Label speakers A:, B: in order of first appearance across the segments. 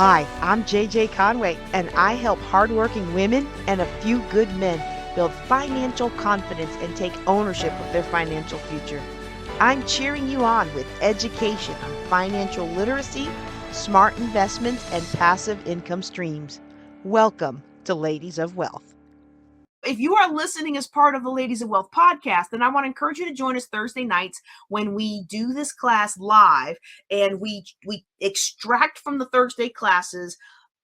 A: Hi, I'm JJ Conway, and I help hardworking women and a few good men build financial confidence and take ownership of their financial future. I'm cheering you on with education on financial literacy, smart investments, and passive income streams. Welcome to Ladies of Wealth.
B: If you are listening as part of the Ladies of Wealth podcast, then I want to encourage you to join us Thursday nights when we do this class live, and we extract from the Thursday classes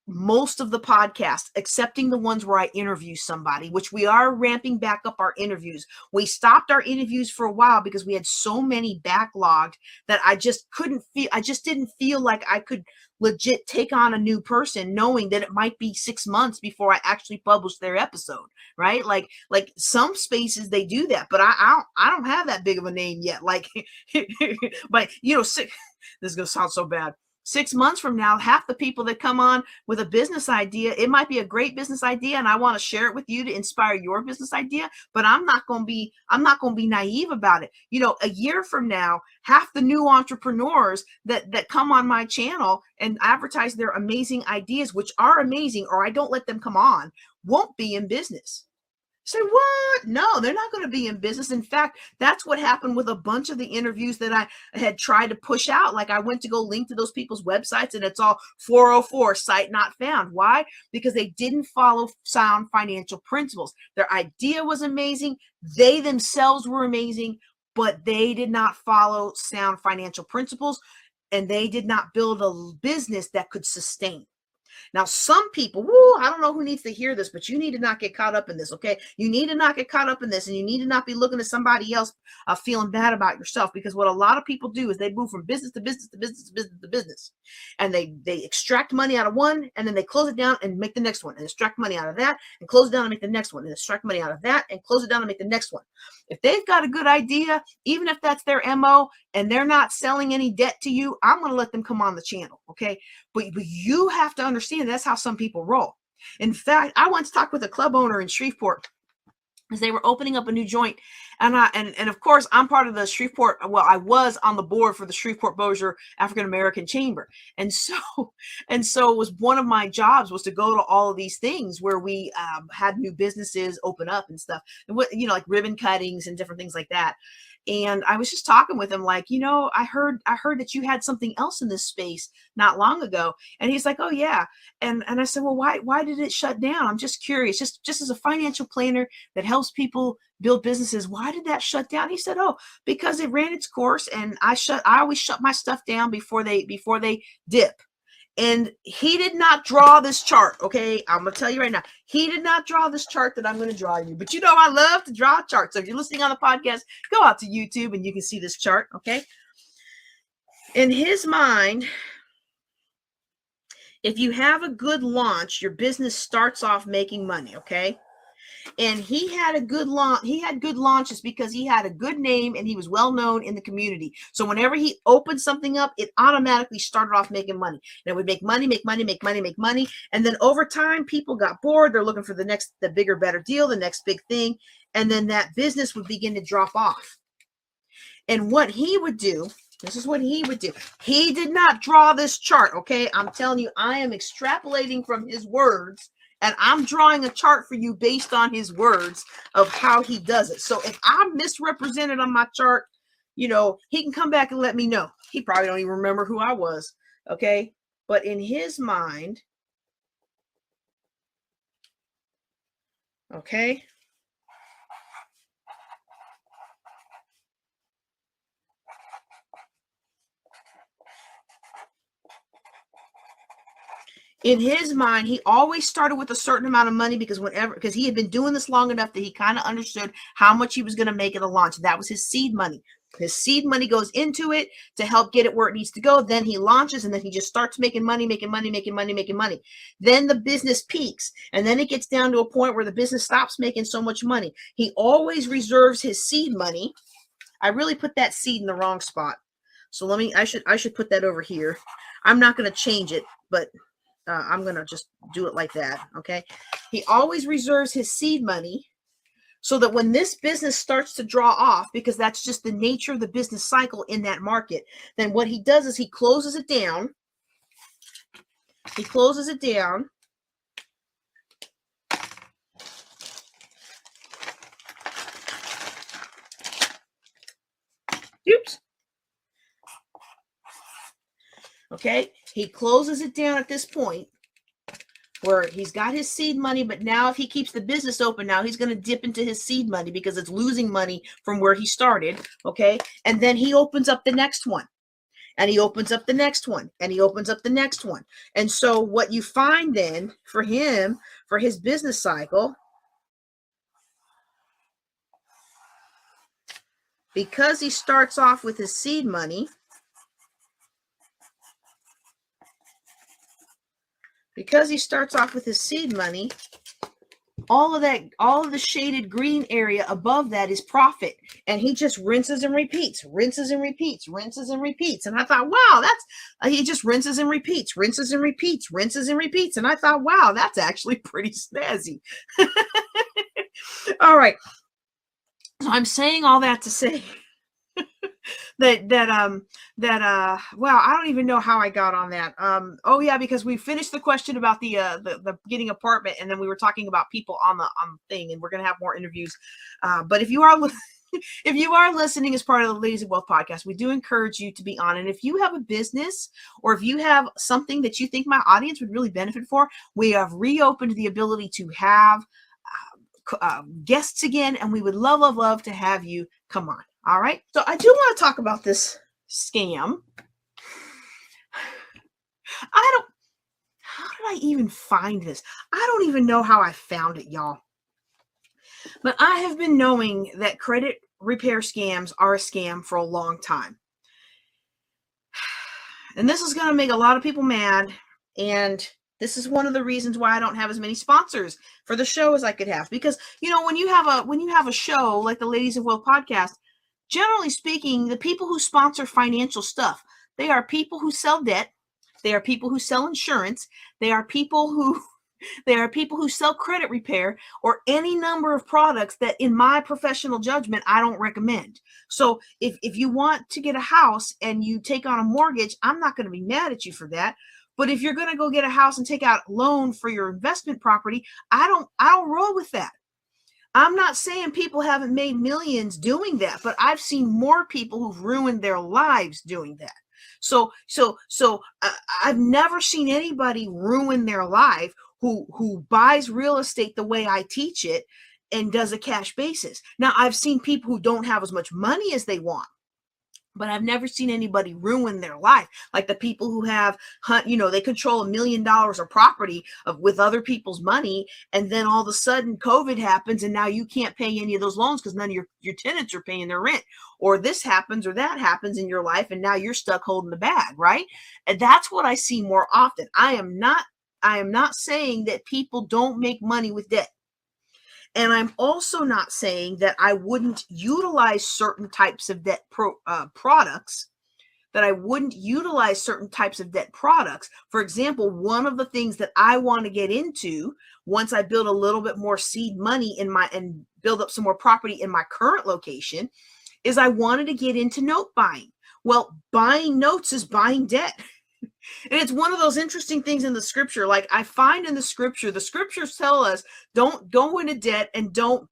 B: most of the podcasts, excepting the ones where I interview somebody, which we are ramping back up our interviews. We stopped our interviews for a while because we had so many backlogged that I just didn't feel like I could legit take on a new person, knowing that it might be 6 months before I actually publish their episode, right? Like some spaces they do that, but I don't have that big of a name yet. Like, but this is gonna sound so bad. 6 months from now, half the people that come on with a business idea, it might be a great business idea, and I want to share it with you to inspire your business idea, but I'm not going to be naive about it. A year from now, half the new entrepreneurs that come on my channel and advertise their amazing ideas, which are amazing, or I don't let them come on, won't be in business. Say, what? No, they're not going to be in business. In fact, that's what happened with a bunch of the interviews that I had tried to push out. Like, I went to go link to those people's websites, and it's all 404, site not found. Why? Because they didn't follow sound financial principles. Their idea was amazing. They themselves were amazing, but they did not follow sound financial principles, and they did not build a business that could sustain. Now, some people, I don't know who needs to hear this, but you need to not get caught up in this, okay? You need to not get caught up in this, and you need to not be looking at somebody else feeling bad about yourself, because what a lot of people do is they move from business to business to business to business to business, and they extract money out of one, and then they close it down and make the next one, and extract money out of that and close it down and make the next one, and extract money out of that and close it down and make the next one. If they've got a good idea, even if that's their MO, and they're not selling any debt to you, I'm going to let them come on the channel, okay? But you have to understand that's how some people roll. In fact, I once talked with a club owner in Shreveport as they were opening up a new joint. And of course, I'm part of the Shreveport. Well, I was on the board for the Shreveport Bossier African American Chamber. And so it was one of my jobs was to go to all of these things where we had new businesses open up and stuff, and like ribbon cuttings and different things like that. And I was just talking with him, like, I heard that you had something else in this space not long ago. And he's like, oh yeah. And I said, well, why did it shut down? I'm just curious, just as a financial planner that helps people build businesses, why did that shut down? He said, oh, because it ran its course, and I always shut my stuff down before they dip. And he did not draw this chart, okay? I'm going to tell you right now. He did not draw this chart that I'm going to draw you. But I love to draw charts. So if you're listening on the podcast, go out to YouTube and you can see this chart, okay? In his mind, if you have a good launch, your business starts off making money, okay? And he had good launches because he had a good name and he was well known in the community. So whenever he opened something up, it automatically started off making money. And it would make money. And then over time, people got bored. They're looking for the bigger, better deal, the next big thing. And then that business would begin to drop off. And what he would do, this is what he would do. He did not draw this chart, okay? I'm telling you, I am extrapolating from his words. And I'm drawing a chart for you based on his words of how he does it. So if I'm misrepresented on my chart, he can come back and let me know. He probably don't even remember who I was, okay? But in his mind, okay? In his mind, he always started with a certain amount of money because he had been doing this long enough that he kind of understood how much he was going to make at a launch. That was his seed money. His seed money goes into it to help get it where it needs to go. Then he launches, and then he just starts making money. Then the business peaks, and then it gets down to a point where the business stops making so much money. He always reserves his seed money. I really put that seed in the wrong spot. So I should put that over here. I'm not going to change it, but I'm going to just do it like that, okay? He always reserves his seed money so that when this business starts to draw off, because that's just the nature of the business cycle in that market, then what he does is he closes it down He closes it down. Oops. Okay, he closes it down at this point where he's got his seed money, but now if he keeps the business open, now he's going to dip into his seed money because it's losing money from where he started. Okay, and then he opens up the next one, and he opens up the next one, and he opens up the next one. And so what you find then for him, for his business cycle, because he starts off with his seed money, all of the shaded green area above that is profit. And he just rinses and repeats. And I thought, wow, he just rinses and repeats. And I thought, wow, that's actually pretty snazzy. All right. So I'm saying all that to say well, I don't even know how I got on that. Oh yeah, because we finished the question about the getting apartment, and then we were talking about people on the thing, and we're gonna have more interviews. But if you are listening as part of the Ladies of Wealth podcast, we do encourage you to be on. And if you have a business, or if you have something that you think my audience would really benefit for, we have reopened the ability to have guests again, and we would love to have you come on. All right. So I do want to talk about this scam. How did I even find this? I don't even know how I found it, y'all. But I have been knowing that credit repair scams are a scam for a long time. And this is going to make a lot of people mad. And this is one of the reasons why I don't have as many sponsors for the show as I could have. Because, when you have a show like the Ladies of Wealth podcast, generally speaking, the people who sponsor financial stuff, they are people who sell debt. They are people who sell insurance. They are people who sell credit repair, or any number of products that, in my professional judgment, I don't recommend. So if you want to get a house and you take on a mortgage, I'm not going to be mad at you for that. But if you're going to go get a house and take out a loan for your investment property, I don't roll with that. I'm not saying people haven't made millions doing that, but I've seen more people who've ruined their lives doing that. So I've never seen anybody ruin their life who buys real estate the way I teach it and does a cash basis. Now, I've seen people who don't have as much money as they want, but I've never seen anybody ruin their life. Like the people who have, they control $1 million of property with other people's money. And then all of a sudden COVID happens, and now you can't pay any of those loans because none of your tenants are paying their rent, or this happens or that happens in your life. And now you're stuck holding the bag. Right. And that's what I see more often. I am not saying that people don't make money with debt. And I'm also not saying that I wouldn't utilize certain types of debt products, For example, one of the things that I want to get into once I build a little bit more seed money and build up some more property in my current location is I wanted to get into note buying. Well, buying notes is buying debt. And it's one of those interesting things in the scripture. Like I find in the scriptures tell us don't go into debt and don't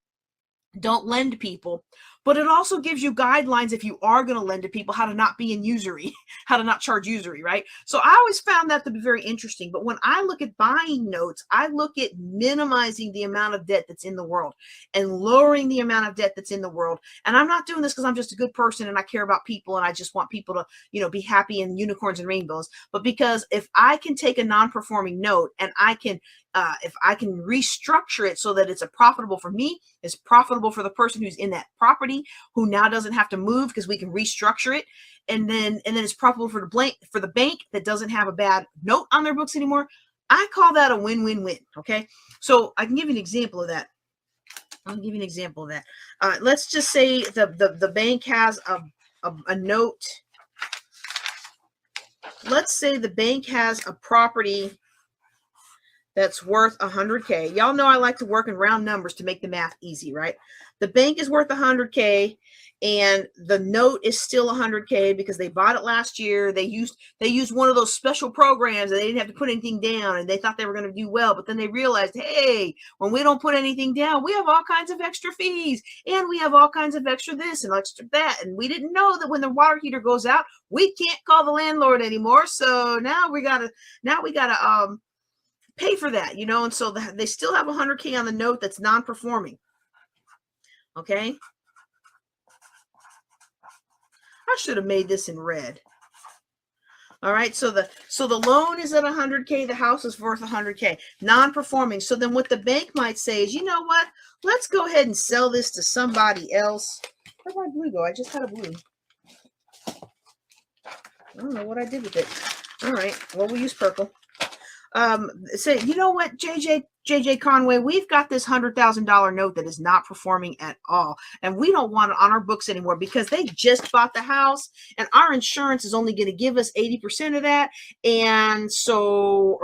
B: lend to people. But it also gives you guidelines if you are going to lend to people, how to not be in usury, how to not charge usury, right? So I always found that to be very interesting. But when I look at buying notes, I look at minimizing the amount of debt that's in the world and lowering the amount of debt that's in the world. And I'm not doing this because I'm just a good person and I care about people and I just want people to, be happy and unicorns and rainbows. But because if I can take a non-performing note and if I can restructure it so that it's profitable for me, it's profitable for the person who's in that property, who now doesn't have to move because we can restructure it, and then it's profitable for the bank that doesn't have a bad note on their books anymore. I call that a win-win-win. Okay, so I can give you an example of that. Let's just say the bank has a note. Let's say the bank has a property that's worth 100K. Y'all know I like to work in round numbers to make the math easy, right? The bank is worth 100K, and the note is still 100K because they bought it last year. They used one of those special programs and they didn't have to put anything down, and they thought they were going to do well, but then they realized, hey, when we don't put anything down, we have all kinds of extra fees, and we have all kinds of extra this and extra that, and we didn't know that when the water heater goes out, we can't call the landlord anymore. So now we gotta pay for that, and so they still have 100K on the note that's non-performing. Okay, I should have made this in red. All right, so the loan is at 100K, the house is worth 100K, non-performing. So then what the bank might say is, you know what, let's go ahead and sell this to somebody else. Where'd my blue go? I just had a blue. I don't know what I did with it. All right, well, we'll use purple. Say, you know what, JJ Conway, we've got this $100,000 note that is not performing at all, and we don't want it on our books anymore because they just bought the house, and our insurance is only going to give us 80% of that, and so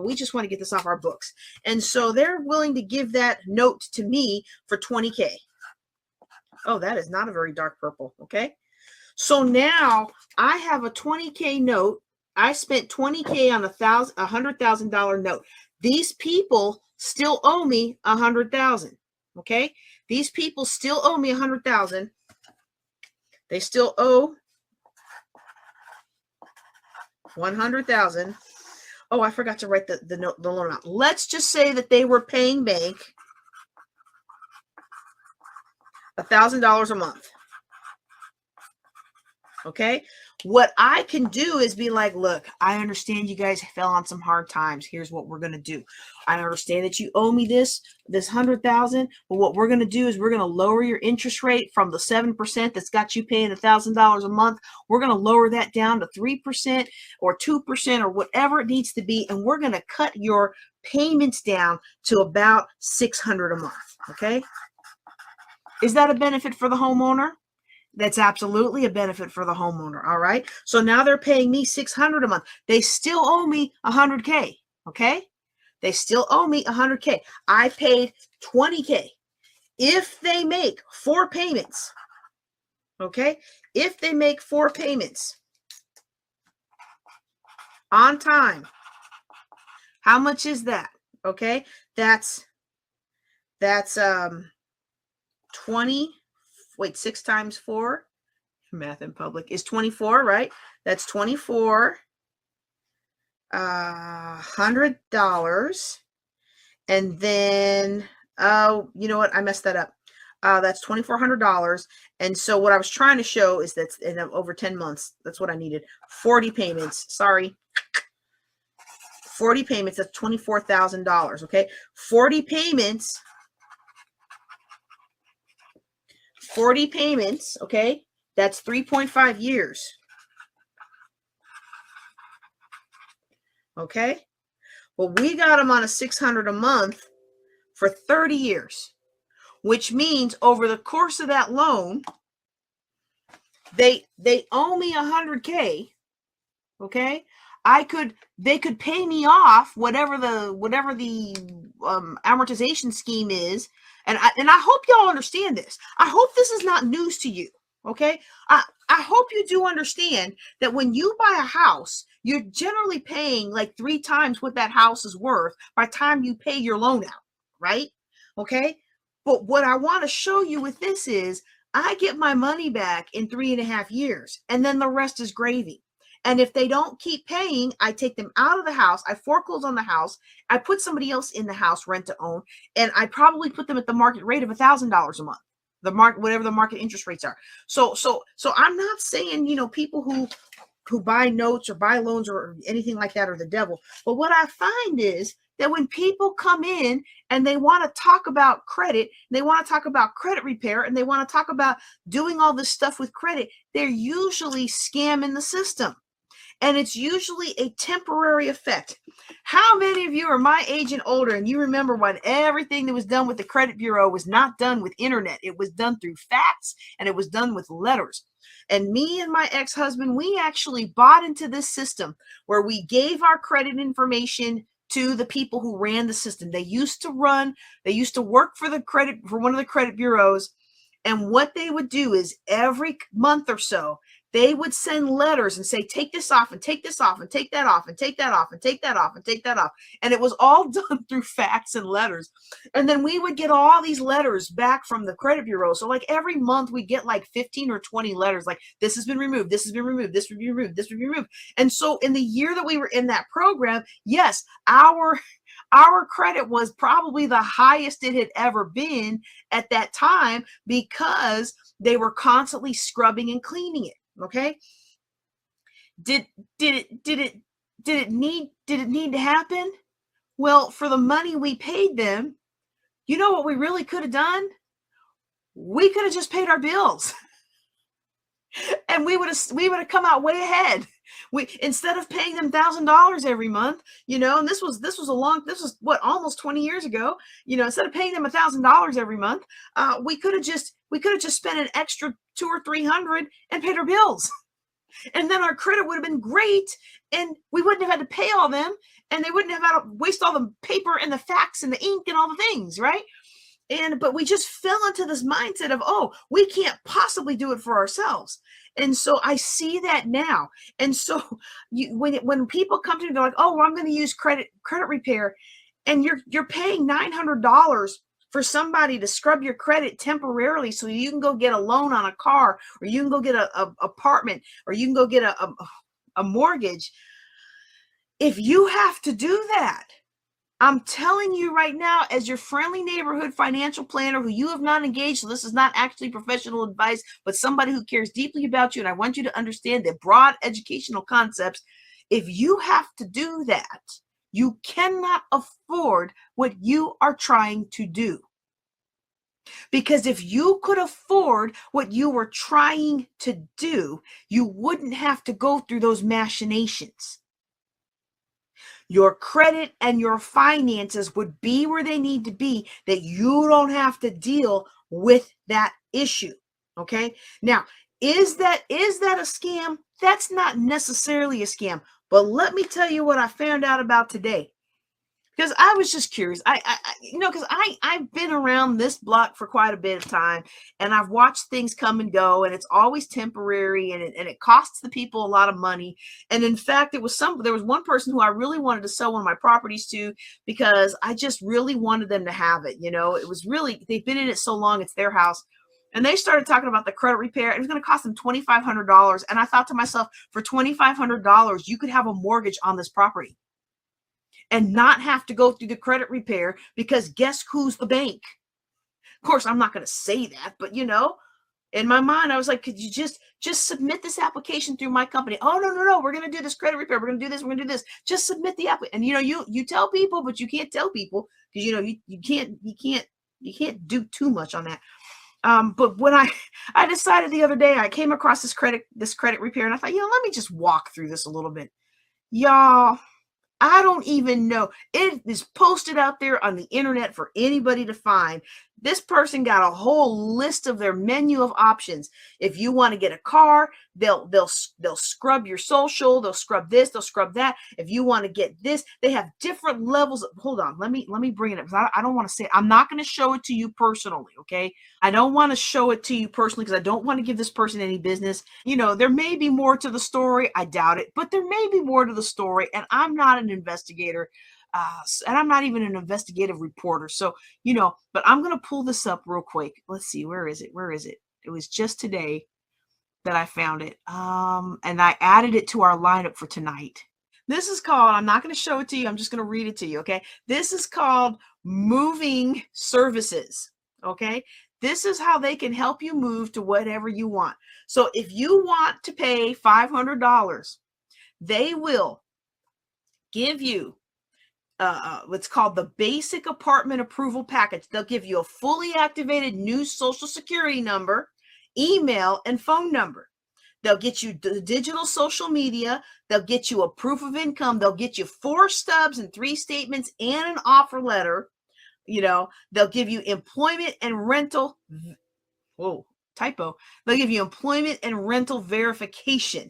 B: we just want to get this off our books, and so they're willing to give that note to me for 20K. Oh, that is not a very dark purple. Okay, so now I have a 20K note. I spent 20K on a $100,000 note. These people still owe me 100,000. Okay, these people still owe me 100,000. They still owe 100,000. Oh, I forgot to write the loan amount. Let's just say that they were paying bank $1,000 a month. Okay, what I can do is be like, look, I understand you guys fell on some hard times. Here's what we're going to do. I understand that you owe me this 100,000, but what we're going to do is we're going to lower your interest rate from the 7% that's got you paying $1,000 a month. We're going to lower that down to 3% or 2% or whatever it needs to be, and we're going to cut your payments down to about $600 a month. Okay, is that a benefit for the homeowner? That's absolutely a benefit for the homeowner. All right. So now they're paying me $600 a month. They still owe me 100K. Okay. They still owe me 100K. I paid 20K. If they make 4 payments, okay, if they make 4 payments on time, how much is that? Okay. That's 20. Wait, 6 times 4, math in public, is 24, right? That's 24, $100. And then, oh, you know what? I messed that up. That's $2,400. And so what I was trying to show is that's in over 10 months. That's what I needed. 40 payments. Sorry. 40 payments. That's $24,000. Okay. 40 payments. 40 payments, okay, that's 3.5 years. Okay, well, we got them on a $600 a month for 30 years, which means over the course of that loan, they owe me 100K. Okay, they could pay me off whatever the amortization scheme is. And I hope y'all understand this. I hope this is not news to you. Okay. I hope you do understand that when you buy a house, you're generally paying like 3 times what that house is worth by the time you pay your loan out. Right. Okay. But what I want to show you with this is I get my money back in 3.5 years, and then the rest is gravy. And if they don't keep paying, I take them out of the house. I foreclose on the house. I put somebody else in the house, rent to own, and I probably put them at the market rate of $1,000 a month. The market, whatever the market interest rates are. So I'm not saying, people who buy notes or buy loans or anything like that are the devil. But what I find is that when people come in and they want to talk about credit, they want to talk about credit repair, and they want to talk about doing all this stuff with credit, they're usually scamming the system. And it's usually a temporary effect. How many of you are my age and older, and you remember when everything that was done with the credit bureau was not done with internet? It was done through fax, and it was done with letters. And me and my ex-husband, we actually bought into this system where we gave our credit information to the people who ran the system. They used to work for one of the credit bureaus. And what they would do is every month or so, they would send letters and say, take this off and take this off and take that off and take that off and take that off and take that off. And it was all done through fax and letters. And then we would get all these letters back from the credit bureau. So like every month we get like 15 or 20 letters like, this has been removed, this has been removed, this would be removed, this would be removed. And so in the year that we were in that program, yes, our credit was probably the highest it had ever been at that time because they were constantly scrubbing and cleaning it. Okay. Did it need to happen? Well, for the money we paid them, you know what we really could have done? We could have just paid our bills. And we would have come out way ahead. Instead of paying them $1,000 every month, and this was almost 20 years ago, instead of paying them $1,000 every month, we could have just spent an extra $200 or $300 and paid our bills. And then our credit would have been great and we wouldn't have had to pay all them and they wouldn't have had to waste all the paper and the fax and the ink and all the things, right? But we just fell into this mindset of, oh, we can't possibly do it for ourselves. And so I see that now. And so when people come to me, they're like, oh, well, I'm going to use credit repair, and you're paying $900 for somebody to scrub your credit temporarily so you can go get a loan on a car, or you can go get a apartment, or you can go get a mortgage. If you have to do that, I'm telling you right now, as your friendly neighborhood financial planner who you have not engaged, so this is not actually professional advice, but somebody who cares deeply about you, and I want you to understand the broad educational concepts. If you have to do that, you cannot afford what you are trying to do. Because if you could afford what you were trying to do, you wouldn't have to go through those machinations. Your credit and your finances would be where they need to be, that you don't have to deal with that issue. Okay. Now, is that a scam? That's not necessarily a scam, but let me tell you what I found out about today. Because I was just curious. Because I've been around this block for quite a bit of time, and I've watched things come and go, and it's always temporary, and it costs the people a lot of money. And in fact, there was one person who I really wanted to sell one of my properties to because I just really wanted them to have it. It was really, they've been in it so long, it's their house. And they started talking about the credit repair. It was going to cost them $2,500. And I thought to myself, for $2,500, you could have a mortgage on this property and not have to go through the credit repair, because guess who's the bank? Of course, I'm not going to say that, but in my mind, I was like, could you just submit this application through my company? Oh, no. We're going to do this credit repair. We're going to do this. We're going to do this. Just submit the app. And you tell people, but you can't tell people because you can't do too much on that. But when I decided the other day, I came across this credit repair, and I thought, let me just walk through this a little bit. Y'all, I don't even know. It is posted out there on the internet for anybody to find. This person got a whole list of their menu of options. If you want to get a car, they'll scrub your social, they'll scrub this, they'll scrub that. If you want to get this, they have different levels. Hold on, let me bring it up, because I don't want to say, I'm not going to show it to you personally, okay? I don't want to show it to you personally because I don't want to give this person any business. There may be more to the story. I doubt it, but there may be more to the story, and I'm not an investigator. And I'm not even an investigative reporter. So, but I'm going to pull this up real quick. Let's see. Where is it? It was just today that I found it. And I added it to our lineup for tonight. This is called, I'm not going to show it to you. I'm just going to read it to you. Okay. This is called moving services. Okay. This is how they can help you move to whatever you want. So if you want to pay $500, they will give you what's called the basic apartment approval package. They'll give you a fully activated new social security number, email, and phone number. They'll get you the digital social media. They'll get you a proof of income. They'll get you 4 stubs and 3 statements and an offer letter. They'll give you employment and rental. Whoa, typo. They'll give you employment and rental verification.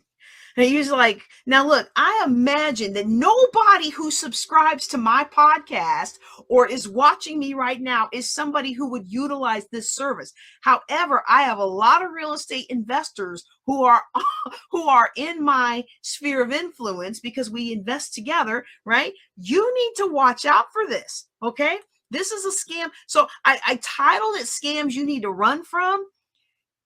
B: And he's like, now look, I imagine that nobody who subscribes to my podcast or is watching me right now is somebody who would utilize this service. However, I have a lot of real estate investors who are who are in my sphere of influence because we invest together, right? You need to watch out for this, okay? This is a scam. So I titled it Scams You Need to Run From.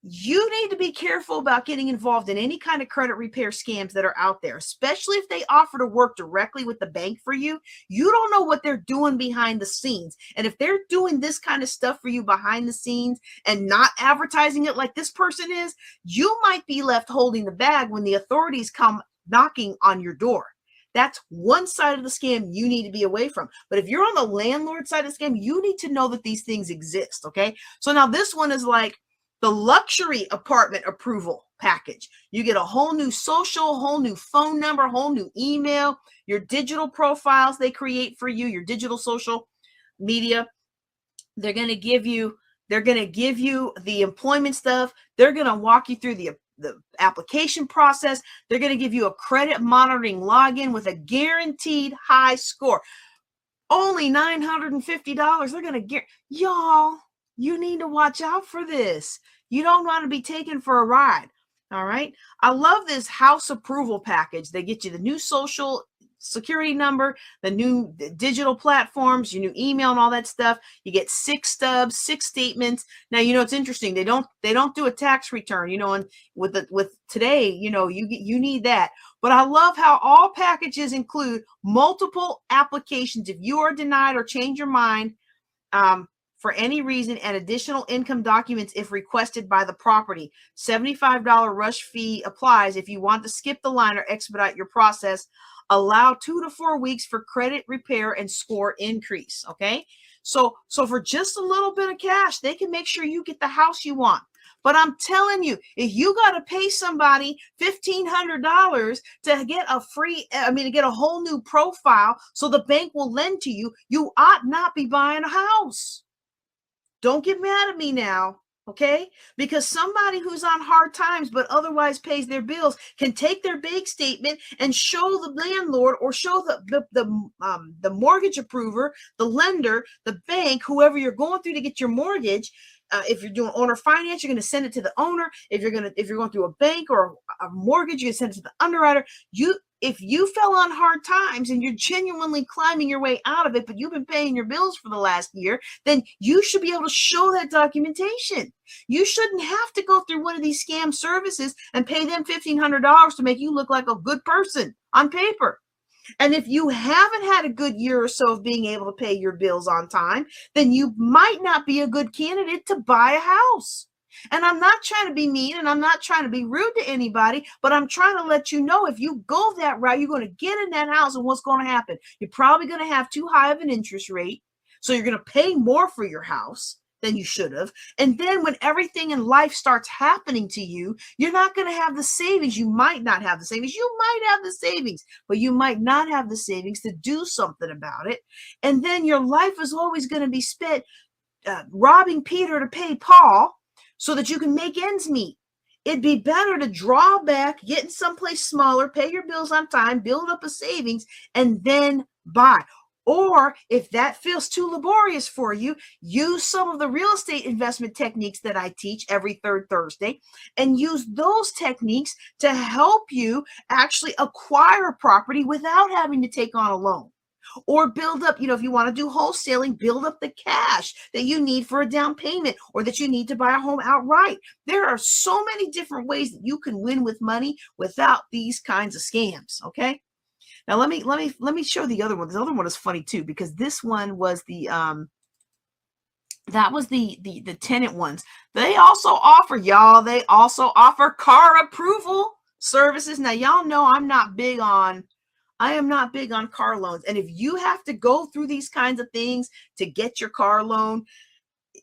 B: You need to be careful about getting involved in any kind of credit repair scams that are out there, especially if they offer to work directly with the bank for you. You don't know what they're doing behind the scenes. And if they're doing this kind of stuff for you behind the scenes and not advertising it like this person is, you might be left holding the bag when the authorities come knocking on your door. That's one side of the scam you need to be away from. But if you're on the landlord side of the scam, you need to know that these things exist, okay? So now this one is like the luxury apartment approval package. You get a whole new social, whole new phone number, whole new email, your digital profiles they create for you, your digital social media. They're going to give you the employment stuff. They're going to walk you through the application process. They're going to give you a credit monitoring login with a guaranteed high score. Only $950. They're going to get y'all. You need to watch out for this. You don't want to be taken for a ride. All right. I love this house approval package. They get you the new social security number, the new digital platforms, your new email and all that stuff. You get 6 stubs, 6 statements. Now, it's interesting. They don't do a tax return, and with today, you need that. But I love how all packages include multiple applications. If you are denied or change your mind, for any reason, and additional income documents if requested by the property. $75 rush fee applies if you want to skip the line or expedite your process. Allow 2 to 4 weeks for credit repair and score increase. Okay, so for just a little bit of cash, they can make sure you get the house you want. But I'm telling you, if you got to pay somebody $1,500 to get to get a whole new profile so the bank will lend to you, you ought not be buying a house. Don't get mad at me now, okay? Because somebody who's on hard times but otherwise pays their bills can take their bank statement and show the landlord or show the mortgage approver, the lender, the bank, whoever you're going through to get your mortgage. If you're doing owner finance, you're going to send it to the owner. If you're going through a bank or a mortgage, you're going to send it to the underwriter. If you fell on hard times and you're genuinely climbing your way out of it, but you've been paying your bills for the last year, then you should be able to show that documentation. You shouldn't have to go through one of these scam services and pay them $1,500 to make you look like a good person on paper. And if you haven't had a good year or so of being able to pay your bills on time, then you might not be a good candidate to buy a house. And I'm not trying to be mean and I'm not trying to be rude to anybody, but I'm trying to let you know if you go that route, you're going to get in that house and what's going to happen. You're probably going to have too high of an interest rate. So you're going to pay more for your house than you should have. And then when everything in life starts happening to you, you're not going to have the savings. You might not have the savings. You might have the savings, but you might not have the savings to do something about it. And then your life is always going to be spent robbing Peter to pay Paul, so that you can make ends meet. It'd be better to draw back, get in someplace smaller, pay your bills on time, build up a savings, and then buy. Or if that feels too laborious for you, use some of the real estate investment techniques that I teach every third Thursday and use those techniques to help you actually acquire property without having to take on a loan. Or build up, if you want to do wholesaling, build up the cash that you need for a down payment or that you need to buy a home outright. There are so many different ways that you can win with money without these kinds of scams. Okay. Now let me show the other one. This other one is funny too, because this one was the tenant ones. They also offer car approval services. Now y'all know I am not big on car loans. And if you have to go through these kinds of things to get your car loan,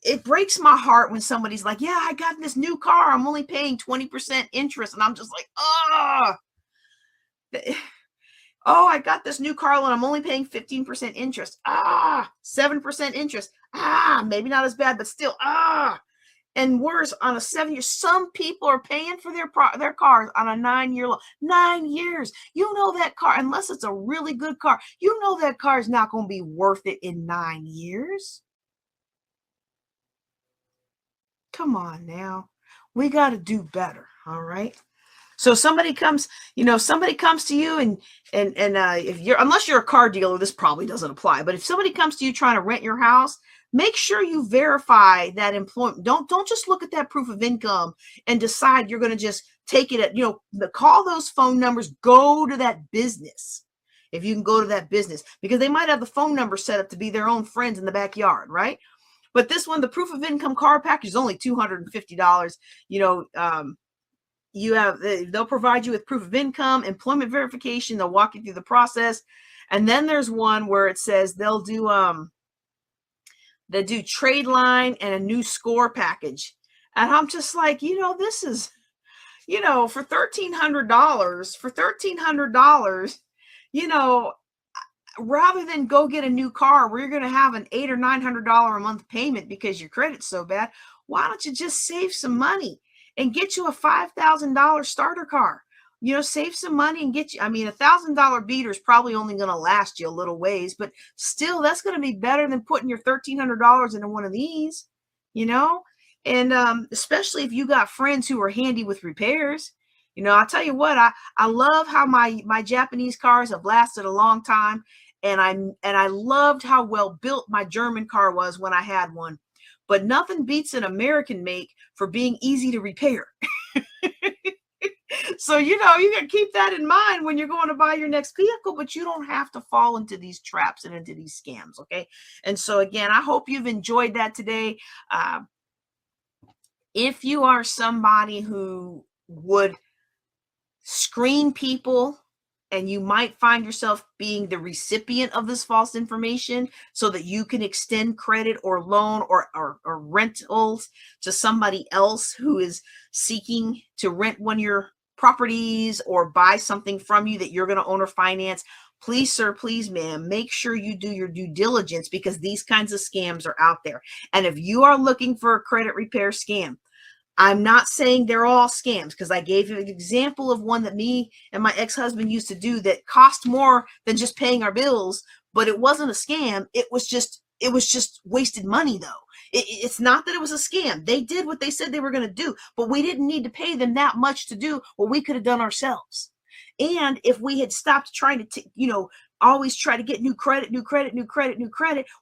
B: it breaks my heart when somebody's like, yeah, I got this new car. I'm only paying 20% interest. And I'm just like, I got this new car loan. I'm only paying 15% interest. 7% interest. Maybe not as bad, but still, And worse, on a 7-year, some people are paying for their cars on a 9-year loan. 9 years. You know that car, unless it's a really good car, you know that car is not going to be worth it in 9 years. Come on now. We got to do better, all right? So somebody comes to you and if you're, unless you're a car dealer, this probably doesn't apply. But if somebody comes to you trying to rent your house, make sure you verify that employment. Don't just look at that proof of income and decide you're going to just take it at, call those phone numbers, go to that business. If you can go to that business, because they might have the phone number set up to be their own friends in the backyard, right? But this one, the proof of income car package is only $250. They'll provide you with proof of income, employment verification. They'll walk you through the process. And then there's one where it says they do trade line and a new score package. And I'm just like, this is, for $1,300, rather than go get a new car where you're going to have an $800 or $900 a month payment because your credit's so bad, why don't you just save some money and get you a $5,000 starter car? Save some money and get you, $1,000 beater is probably only going to last you a little ways, but still that's going to be better than putting your $1,300 into one of these, and especially if you got friends who are handy with repairs. I'll tell you what, I love how my Japanese cars have lasted a long time. And I loved how well built my German car was when I had one, but nothing beats an American make for being easy to repair. So, you got to keep that in mind when you're going to buy your next vehicle, but you don't have to fall into these traps and into these scams. Okay. And so again, I hope you've enjoyed that today. If you are somebody who would screen people, and you might find yourself being the recipient of this false information so that you can extend credit or loan or rentals to somebody else who is seeking to rent one of your properties or buy something from you that you're going to own or finance, please, sir, please, ma'am, make sure you do your due diligence, because these kinds of scams are out there. And if you are looking for a credit repair scam, I'm not saying they're all scams, because I gave you an example of one that me and my ex-husband used to do that cost more than just paying our bills, but it wasn't a scam. It was just wasted money, though. It's not that it was a scam. They did what they said they were going to do, but we didn't need to pay them that much to do what we could have done ourselves. And if we had stopped trying to, always try to get new credit,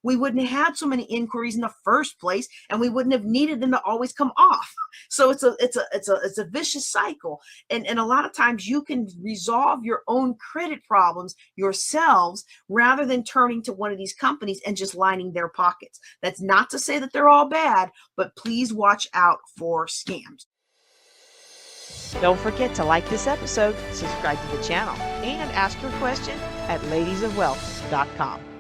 B: we wouldn't have had so many inquiries in the first place, and we wouldn't have needed them to always come off. So it's a vicious cycle. And a lot of times you can resolve your own credit problems yourselves rather than turning to one of these companies and just lining their pockets. That's not to say that they're all bad, but please watch out for scams.
A: Don't forget to like this episode, subscribe to the channel, and ask your question at ladiesofwealth.com.